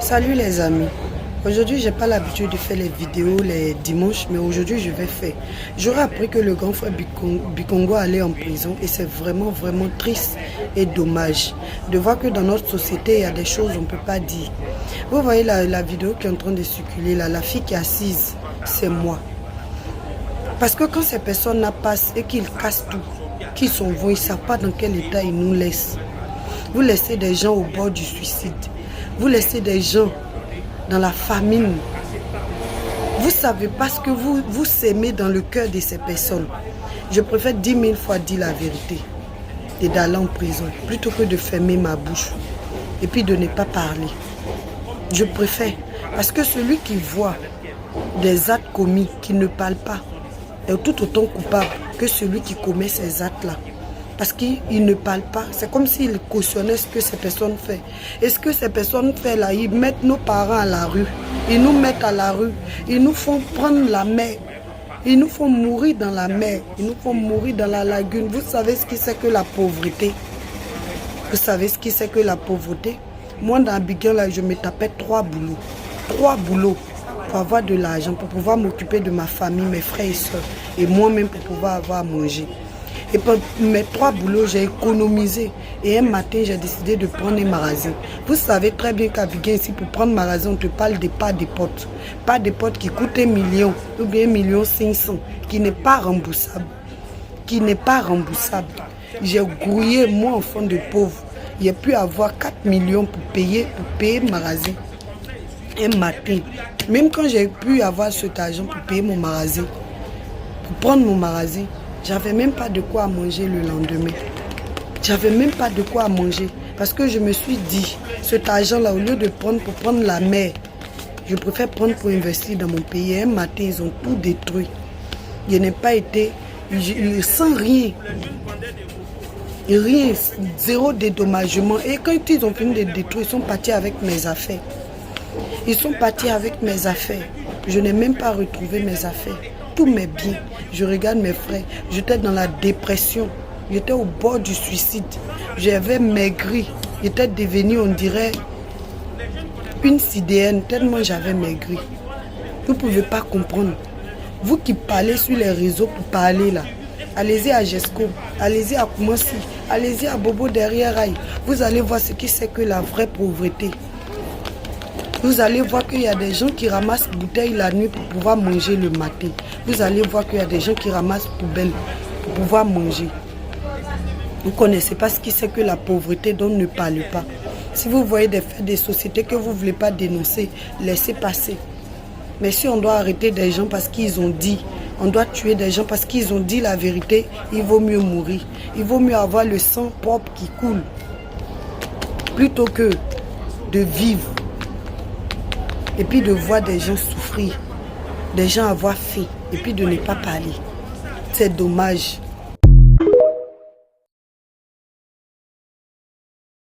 Salut les amis. Aujourd'hui, j'ai pas l'habitude de faire les vidéos les dimanches, mais aujourd'hui, je vais faire. J'aurais appris que le grand frère Bikongo allait en prison et c'est vraiment triste et dommage de voir que dans notre société, il y a des choses qu'on ne peut pas dire. Vous voyez la vidéo qui est en train de circuler là, la fille qui est assise, c'est moi. Parce que quand ces personnes-là passent et qu'ils cassent tout, qu'ils s'en vont, ils ne savent pas dans quel état ils nous laissent. Vous laissez des gens au bord du suicide. Vous laissez des gens dans la famine. Vous ne savez pas ce que vous s'aimez dans le cœur de ces personnes. Je préfère 10 000 fois dire la vérité et d'aller en prison plutôt que de fermer ma bouche et puis de ne pas parler. Je préfère parce que celui qui voit des actes commis, qui ne parle pas, est tout autant coupable que celui qui commet ces actes-là. Parce qu'il ne parle pas. C'est comme s'il cautionnait ce que ces personnes font. Et ce que ces personnes font là, ils mettent nos parents à la rue. Ils nous mettent à la rue. Ils nous font prendre la mer. Ils nous font mourir dans la mer. Ils nous font mourir dans la lagune. Vous savez ce que c'est que la pauvreté? Vous savez ce que c'est que la pauvreté? Moi, dans Abidjan, là, je me tapais 3 boulots. 3 boulots pour avoir de l'argent, pour pouvoir m'occuper de ma famille, mes frères et soeurs. Et moi-même pour pouvoir avoir à manger. Et pour mes 3 boulots, j'ai économisé. Et un matin, j'ai décidé de prendre un magasin. Vous savez très bien qu'à Abidjan, ici, pour prendre un magasin, on te parle de pas des potes. Pas des potes qui coûtent 1 million ou bien 1,5 million, qui n'est pas remboursable. Qui n'est pas remboursable. J'ai grouillé, moi, enfant de pauvre. J'ai pu avoir 4 millions pour payer le magasin. Un matin. Même quand j'ai pu avoir cet argent pour payer mon magasin, pour prendre mon magasin, j'avais même pas de quoi manger le lendemain. J'avais même pas de quoi manger. Parce que je me suis dit, cet argent-là, au lieu de prendre pour prendre la mer, je préfère prendre pour investir dans mon pays. Un matin, ils ont tout détruit. Je n'ai pas été, sans rien. Rien, zéro dédommagement. Et quand ils ont fini de détruire, ils sont partis avec mes affaires. Ils sont partis avec mes affaires. Je n'ai même pas retrouvé mes affaires. Tous mes biens. Je regarde mes frères. J'étais dans la dépression. J'étais au bord du suicide. J'avais maigri. J'étais devenue, on dirait, une sidéenne, tellement j'avais maigri. Vous ne pouvez pas comprendre. Vous qui parlez sur les réseaux pour parler là, allez-y à Jesco, allez-y à Koumassi, allez-y à Bobo derrière Rail. Vous allez voir ce qui c'est que la vraie pauvreté. Vous allez voir qu'il y a des gens qui ramassent bouteilles la nuit pour pouvoir manger le matin. Vous allez voir qu'il y a des gens qui ramassent poubelles pour pouvoir manger. Vous ne connaissez pas ce qui c'est que la pauvreté dont ne parlez pas. Si vous voyez des faits des sociétés que vous ne voulez pas dénoncer, laissez passer. Mais si on doit arrêter des gens parce qu'ils ont dit, on doit tuer des gens parce qu'ils ont dit la vérité, il vaut mieux mourir. Il vaut mieux avoir le sang propre qui coule plutôt que de vivre. Et puis de voir des gens souffrir, des gens avoir faim, et puis de ne pas parler. C'est dommage.